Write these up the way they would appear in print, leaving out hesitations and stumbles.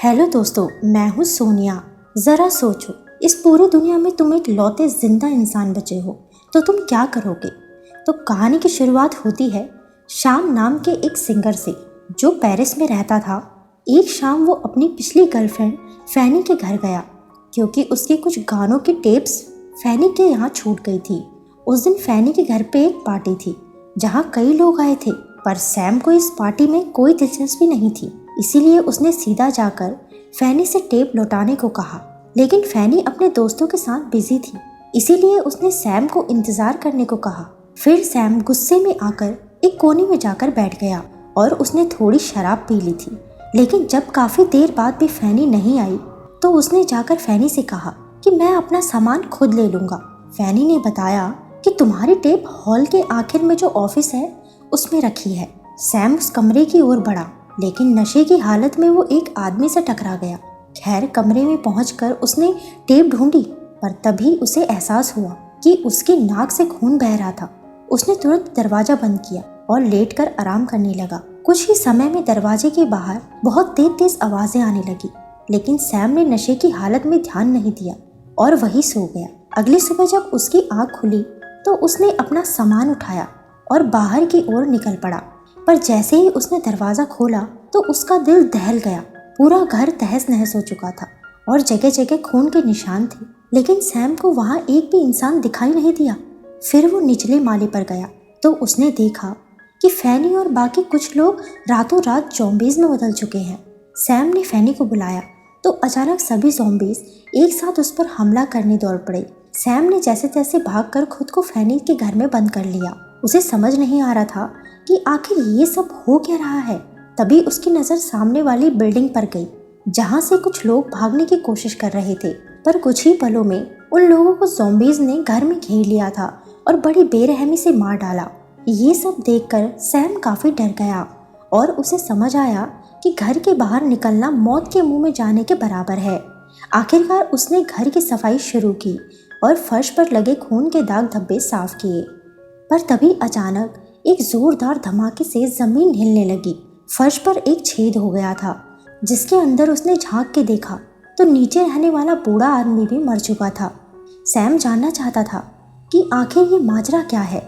Hello दोस्तों, मैं हूँ सोनिया। ज़रा सोचो, इस पूरी दुनिया में तुम एक लौते जिंदा इंसान बचे हो तो तुम क्या करोगे। तो कहानी की शुरुआत होती है शाम नाम के एक सिंगर से जो पेरिस में रहता था। एक शाम वो अपनी पिछली गर्लफ्रेंड फैनी के घर गया क्योंकि उसके कुछ गानों की टेप्स फैनी के यहाँ छूट गई थी। उस दिन फैनी के घर पे एक पार्टी थी जहाँ कई लोग आए थे, पर सैम को इस पार्टी में कोई दिलचस्पी नहीं थी। इसीलिए उसने सीधा जाकर फैनी से टेप लौटाने को कहा, लेकिन फैनी अपने दोस्तों के साथ बिजी थी। इसीलिए उसने सैम को इंतजार करने को कहा। फिर सैम गुस्से में आकर एक कोने में जाकर बैठ गया और उसने थोड़ी शराब पी ली थी। लेकिन जब काफी देर बाद भी फैनी नहीं आई तो उसने जाकर फैनी से कहा कि मैं अपना सामान खुद ले लूंगा। फैनी ने बताया कि तुम्हारी टेप हॉल के आखिर में जो ऑफिस है उसमें रखी है। सैम उस कमरे की ओर बढ़ा, लेकिन नशे की हालत में वो एक आदमी से टकरा गया। खैर, कमरे में पहुंचकर उसने टेप ढूंढी, पर तभी उसे एहसास हुआ कि उसकी नाक से खून बह रहा था। उसने तुरंत दरवाजा बंद किया और लेटकर आराम करने लगा। कुछ ही समय में दरवाजे के बाहर बहुत तेज तेज आवाजें आने लगी, लेकिन सैम ने नशे की हालत में ध्यान नहीं दिया और वही सो गया। अगली सुबह जब उसकी आंख खुली तो उसने अपना सामान उठाया और बाहर की ओर निकल पड़ा। पर जैसे ही उसने दरवाजा खोला तो उसका दिल दहल गया। पूरा घर तहस नहस हो चुका था और जगह जगह खून के निशान थे, लेकिन सैम को वहां एक भी इंसान दिखाई नहीं दिया। फिर वो निचले माले पर गया तो उसने देखा कि फैनी और बाकी कुछ लोग रातों रात ज़ॉम्बीज़ में बदल चुके हैं। सैम ने फैनी को बुलाया तो अचानक सभी ज़ॉम्बीज़ एक साथ उस पर हमला करने दौड़ पड़े। सैम ने जैसे तैसे भागकर खुद को फैनी के घर में बंद कर लिया। उसे समझ नहीं आ रहा था कि आखिर ये सब हो क्या रहा है। तभी उसकी नज़र सामने वाली बिल्डिंग पर गई जहाँ से कुछ लोग भागने की कोशिश कर रहे थे, पर कुछ ही पलों में उन लोगों को ज़ॉम्बीज़ ने घर में घेर लिया था और बड़ी बेरहमी से मार डाला। ये सब देखकर सैम काफ़ी डर गया और उसे समझ आया कि घर के बाहर निकलना मौत के मुंह में जाने के बराबर है। आखिरकार उसने घर की सफाई शुरू की और फर्श पर लगे खून के दाग धब्बे साफ किए। पर तभी अचानक एक जोरदार धमाके से जमीन हिलने लगी। फर्श पर एक छेद हो गया था जिसके अंदर उसने झांक के देखा तो नीचे रहने वाला बूढ़ा आदमी भी मर चुका था। सैम जानना चाहता था कि आखिर ये माजरा क्या है,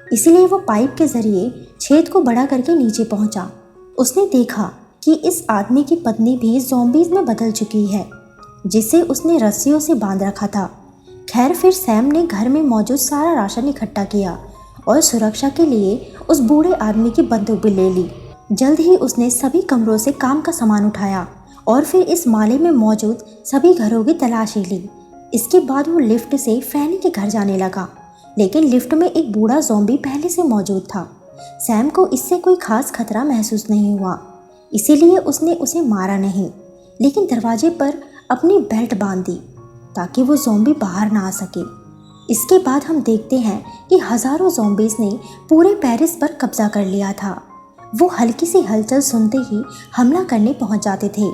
इसलिए वो पाइप के जरिए छेद को बड़ा करके नीचे पहुंचा। उसने देखा कि इस आदमी की पत्नी भी ज़ॉम्बीज़ में बदल चुकी है, जिसे उसने रस्सियों से बांध रखा था। खैर, फिर सैम ने घर में मौजूद सारा राशन इकट्ठा किया और सुरक्षा के लिए उस बूढ़े आदमी की बंदूक भी ले ली। जल्द ही उसने सभी कमरों से काम का सामान उठाया और फिर इस माले में मौजूद सभी घरों की तलाशी ली। इसके बाद वो लिफ्ट से फैनी के घर जाने लगा, लेकिन लिफ्ट में एक बूढ़ा ज़ॉम्बी पहले से मौजूद था। सैम को इससे कोई खास खतरा महसूस नहीं हुआ, इसीलिए उसने उसे मारा नहीं, लेकिन दरवाजे पर अपनी बेल्ट बांध दी ताकि वो ज़ॉम्बी बाहर ना आ सके। इसके बाद हम देखते हैं कि हजारों ज़ॉम्बीज़ ने पूरे पेरिस पर कब्जा कर लिया था। वो हल्की सी हलचल सुनते ही हमला करने पहुंच जाते थे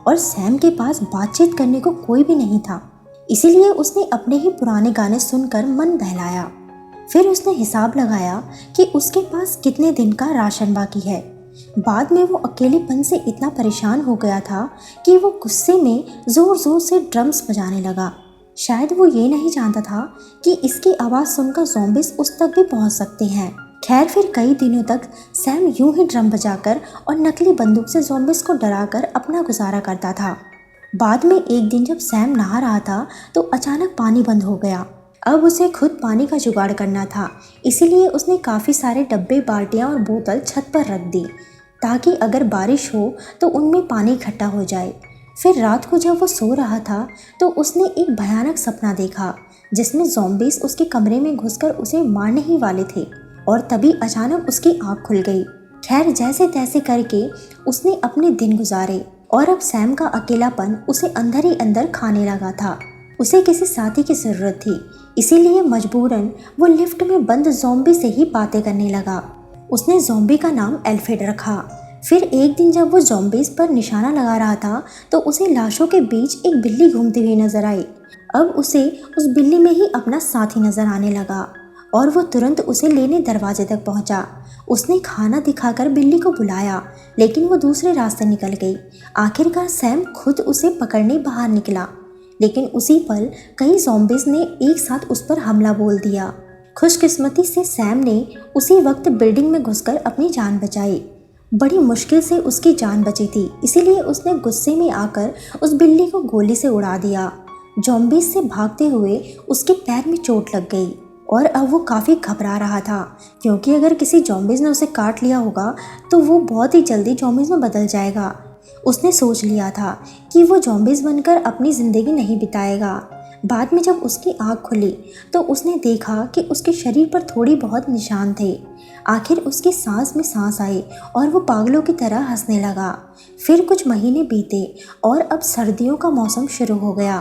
और सैम के पास बातचीत करने को कोई भी नहीं था, इसीलिए उसने अपने ही पुराने गाने सुनकर मन बहलाया। फिर उसने हिसाब लगाया कि उसके पास कितने दिन का राशन बाकी है। बाद में वो अकेलेपन से इतना परेशान हो गया था कि वो गुस्से में जोर जोर से ड्रम्स बजाने लगा। शायद वो ये नहीं जानता था कि इसकी आवाज़ सुनकर ज़ॉम्बीज़ उस तक भी पहुंच सकते हैं। खैर, फिर कई दिनों तक सैम यूं ही ड्रम बजाकर और नकली बंदूक से ज़ॉम्बीज़ को डराकर अपना गुजारा करता था। बाद में एक दिन जब सैम नहा रहा था तो अचानक पानी बंद हो गया। अब उसे खुद पानी का जुगाड़ करना था, इसीलिए उसने काफ़ी सारे डब्बे, बाल्टियाँ और बोतल छत पर रख दी ताकि अगर बारिश हो तो उनमें पानी इकट्ठा हो जाए। फिर रात को जब वो सो रहा था तो उसने एक भयानक सपना देखा जिसमें ज़ॉम्बीज़ उसके कमरे में घुसकर उसे मारने ही वाले थे और तभी अचानक उसकी आँख खुल गई। खैर, जैसे तैसे करके उसने अपने दिन गुजारे और अब सैम का अकेलापन उसे अंदर ही अंदर खाने लगा था। उसे किसी साथी की ज़रूरत थी, इसीलिए मजबूरन वो लिफ्ट में बंद ज़ॉम्बी से ही बातें करने लगा। उसने ज़ॉम्बी का नाम एल्फ्रेड रखा। फिर एक दिन जब वो ज़ॉम्बीज़ पर निशाना लगा रहा था तो उसे लाशों के बीच एक बिल्ली घूमती हुई नजर आई। अब उसे उस बिल्ली में ही अपना साथी नजर आने लगा और वो तुरंत उसे लेने दरवाजे तक पहुंचा। उसने खाना दिखाकर बिल्ली को बुलाया, लेकिन वो दूसरे रास्ते निकल गई। आखिरकार सैम खुद उसे पकड़ने बाहर निकला, लेकिन उसी पल कई ज़ॉम्बीज़ ने एक साथ उस पर हमला बोल दिया। खुशकिस्मती से सैम ने उसी वक्त बिल्डिंग में घुसकर अपनी जान बचाई। बड़ी मुश्किल से उसकी जान बची थी, इसीलिए उसने गुस्से में आकर उस बिल्ली को गोली से उड़ा दिया। ज़ॉम्बीज़ से भागते हुए उसके पैर में चोट लग गई और अब वो काफ़ी घबरा रहा था, क्योंकि अगर किसी ज़ॉम्बीज़ ने उसे काट लिया होगा तो वो बहुत ही जल्दी ज़ॉम्बीज़ में बदल जाएगा। उसने सोच लिया था कि वो ज़ॉम्बीज़ बनकर अपनी ज़िंदगी नहीं बिताएगा। बाद में जब उसकी आँख खुली तो उसने देखा कि उसके शरीर पर थोड़ी बहुत निशान थे। आखिर उसकी सांस में सांस आई और वो पागलों की तरह हंसने लगा। फिर कुछ महीने बीते और अब सर्दियों का मौसम शुरू हो गया।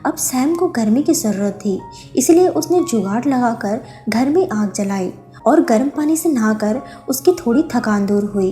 अब सैम को गर्मी की ज़रूरत थी, इसलिए उसने जुगाड़ लगाकर घर में आग जलाई और गर्म पानी से नहाकर उसकी थोड़ी थकान दूर हुई।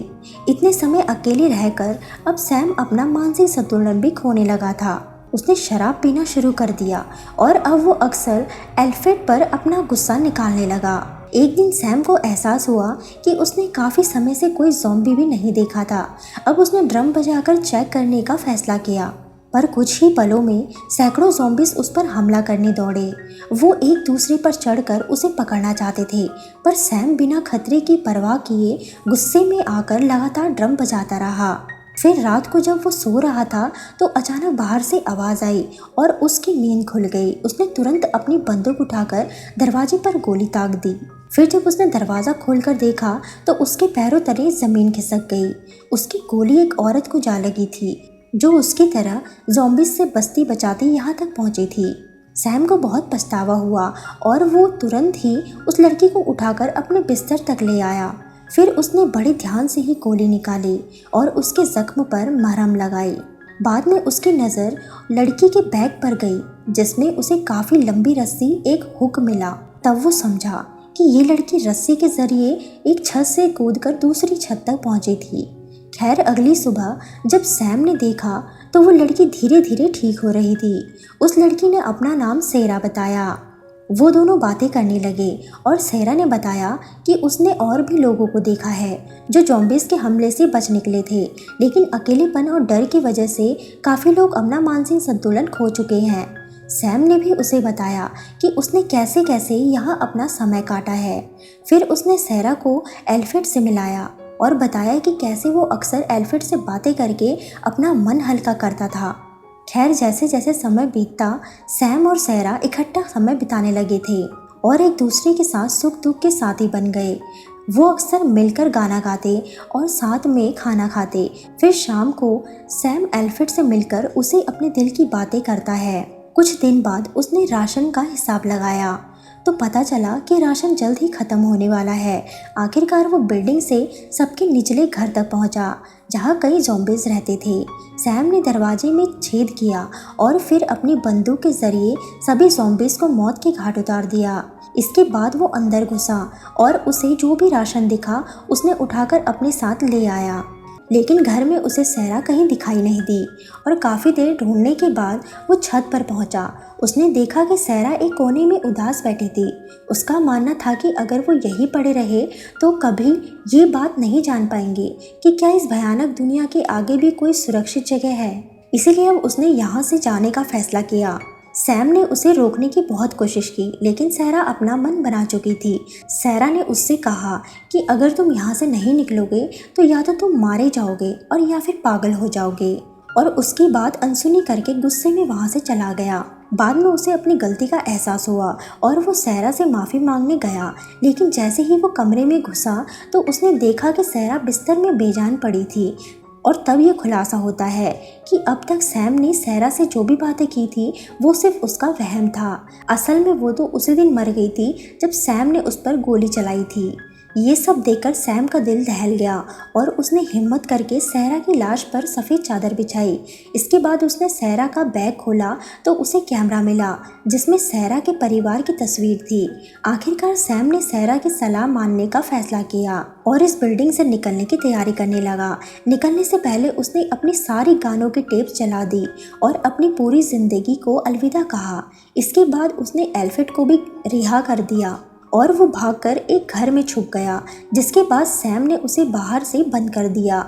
इतने समय अकेले रहकर अब सैम अपना मानसिक संतुलन भी खोने लगा था। उसने शराब पीना शुरू कर दिया और अब वो अक्सर एल्फ्रेड पर अपना गुस्सा निकालने लगा। एक दिन सैम को एहसास हुआ कि उसने काफ़ी समय से कोई ज़ॉम्बी भी नहीं देखा था। अब उसने ड्रम बजाकर चेक करने का फैसला किया, पर कुछ ही पलों में सैकड़ों ज़ॉम्बीज़ उस पर हमला करने दौड़े। वो एक दूसरे पर चढ़कर उसे पकड़ना चाहते थे, पर सैम बिना खतरे की परवाह किए गुस्से में आकर लगातार ड्रम बजाता रहा। फिर रात को जब वो सो रहा था तो अचानक बाहर से आवाज़ आई और उसकी नींद खुल गई। उसने तुरंत अपनी बंदूक उठाकर दरवाजे पर गोली ताक दी। फिर जब उसने दरवाज़ा खोलकर देखा तो उसके पैरों तले ज़मीन खिसक गई। उसकी गोली एक औरत को जा लगी थी जो उसकी तरह ज़ॉम्बीज़ से बस्ती बचाती यहाँ तक पहुँची थी। सैम को बहुत पछतावा हुआ और वो तुरंत ही उस लड़की को उठाकर अपने बिस्तर तक ले आया। फिर उसने बड़े ध्यान से ही गोली निकाली और उसके जख्म पर मरहम लगाई। बाद में उसकी नज़र लड़की के बैग पर गई, जिसमें उसे काफ़ी लंबी रस्सी एक हुक मिला। तब वो समझा कि ये लड़की रस्सी के ज़रिए एक छत से कूदकर दूसरी छत तक पहुंची थी। खैर अगली सुबह जब सैम ने देखा तो वो लड़की धीरे धीरे ठीक हो रही थी। उस लड़की ने अपना नाम सेरा बताया। वो दोनों बातें करने लगे और सेरा ने बताया कि उसने और भी लोगों को देखा है जो ज़ॉम्बीज़ के हमले से बच निकले थे, लेकिन अकेलेपन और डर की वजह से काफ़ी लोग अपना मानसिक संतुलन खो चुके हैं। सैम ने भी उसे बताया कि उसने कैसे कैसे यहाँ अपना समय काटा है। फिर उसने सेरा को एल्फ्रेड से मिलाया और बताया कि कैसे वो अक्सर एल्फ्रेड से बातें करके अपना मन हल्का करता था। खैर जैसे जैसे समय बीतता सैम और सेरा इकट्ठा समय बिताने लगे थे और एक दूसरे के साथ सुख दुख के साथी बन गए। वो अक्सर मिलकर गाना गाते और साथ में खाना खाते। फिर शाम को सैम एल्फ्रेड से मिलकर उसे अपने दिल की बातें करता है। कुछ दिन बाद उसने राशन का हिसाब लगाया तो पता चला कि राशन जल्द ही ख़त्म होने वाला है। आखिरकार वो बिल्डिंग से सबके निचले घर तक पहुंचा, जहां कई ज़ॉम्बीज़ रहते थे। सैम ने दरवाजे में छेद किया और फिर अपनी बंदूक के ज़रिए सभी ज़ॉम्बीज़ को मौत के घाट उतार दिया। इसके बाद वो अंदर घुसा और उसे जो भी राशन दिखा उसने उठाकर अपने साथ ले आया। लेकिन घर में उसे सेरा कहीं दिखाई नहीं दी और काफ़ी देर ढूंढने के बाद वो छत पर पहुंचा। उसने देखा कि सेरा एक कोने में उदास बैठी थी। उसका मानना था कि अगर वो यहीं पड़े रहे तो कभी ये बात नहीं जान पाएंगे कि क्या इस भयानक दुनिया के आगे भी कोई सुरक्षित जगह है। इसीलिए अब उसने यहाँ से जाने का फैसला किया। सैम ने उसे रोकने की बहुत कोशिश की, लेकिन सेरा अपना मन बना चुकी थी। सेरा ने उससे कहा कि अगर तुम यहाँ से नहीं निकलोगे तो या तो तुम मारे जाओगे और या फिर पागल हो जाओगे, और उसकी बात अनसुनी करके गुस्से में वहाँ से चला गया। बाद में उसे अपनी गलती का एहसास हुआ और वो सेरा से माफ़ी मांगने गया, लेकिन जैसे ही वो कमरे में घुसा तो उसने देखा कि सेरा बिस्तर में बेजान पड़ी थी। और तब ये खुलासा होता है कि अब तक सैम ने सेरा से जो भी बातें की थी वो सिर्फ उसका वहम था। असल में वो तो उसी दिन मर गई थी जब सैम ने उस पर गोली चलाई थी। ये सब देखकर सैम का दिल दहल गया और उसने हिम्मत करके सेरा की लाश पर सफ़ेद चादर बिछाई। इसके बाद उसने सेरा का बैग खोला तो उसे कैमरा मिला जिसमें सेरा के परिवार की तस्वीर थी। आखिरकार सैम ने सेरा की सलाह मानने का फैसला किया और इस बिल्डिंग से निकलने की तैयारी करने लगा। निकलने से पहले उसने अपनी सारी गानों की टेप्स जला दी और अपनी पूरी ज़िंदगी को अलविदा कहा। इसके बाद उसने एल्फ्रेड को भी रिहा कर दिया और वो भागकर एक घर में छुप गया, जिसके बाद सैम ने उसे बाहर से बंद कर दिया।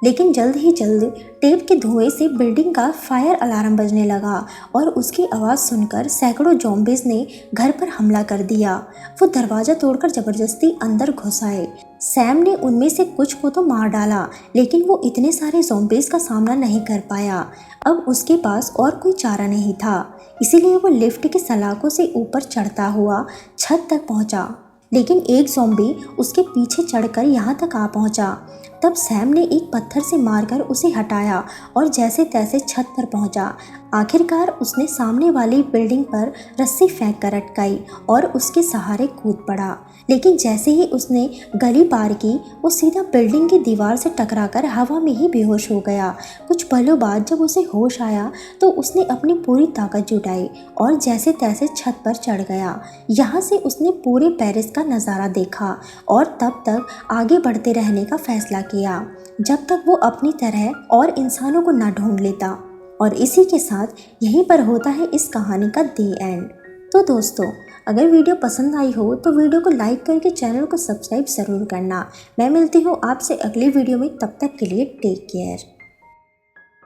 लेकिन जल्द ही जल्द टेप के धुएं से बिल्डिंग का फायर अलार्म बजने लगा और उसकी आवाज़ सुनकर सैकड़ों ज़ॉम्बीज़ ने घर पर हमला कर दिया। वो दरवाज़ा तोड़कर ज़बरदस्ती अंदर घुस आए। सैम ने उनमें से कुछ को तो मार डाला, लेकिन वो इतने सारे ज़ॉम्बीज़ का सामना नहीं कर पाया। अब उसके पास और कोई चारा नहीं था, इसीलिए वो लिफ्ट की सलाखों से ऊपर चढ़ता हुआ छत तक पहुंचा। लेकिन एक ज़ॉम्बी उसके पीछे चढ़कर यहाँ तक आ पहुंचा। तब सैम ने एक पत्थर से मारकर उसे हटाया और जैसे तैसे छत पर पहुंचा। आखिरकार उसने सामने वाली बिल्डिंग पर रस्सी फेंक कर अटकाई और उसके सहारे कूद पड़ा। लेकिन जैसे ही उसने गली पार की, वो सीधा बिल्डिंग की दीवार से टकराकर हवा में ही बेहोश हो गया। कुछ पलों बाद जब उसे होश आया तो उसने अपनी पूरी ताकत जुटाई और जैसे तैसे छत पर चढ़ गया। यहाँ से उसने पूरे पेरिस का नज़ारा देखा और तब तक आगे बढ़ते रहने का फैसला किया जब तक वो अपनी तरह और इंसानों को ना ढूंढ लेता। और इसी के साथ यहीं पर होता है इस कहानी का दी एंड। तो दोस्तों, अगर वीडियो पसंद आई हो तो वीडियो को लाइक करके चैनल को सब्सक्राइब ज़रूर करना। मैं मिलती हूँ आपसे अगले वीडियो में, तब तक के लिए टेक केयर।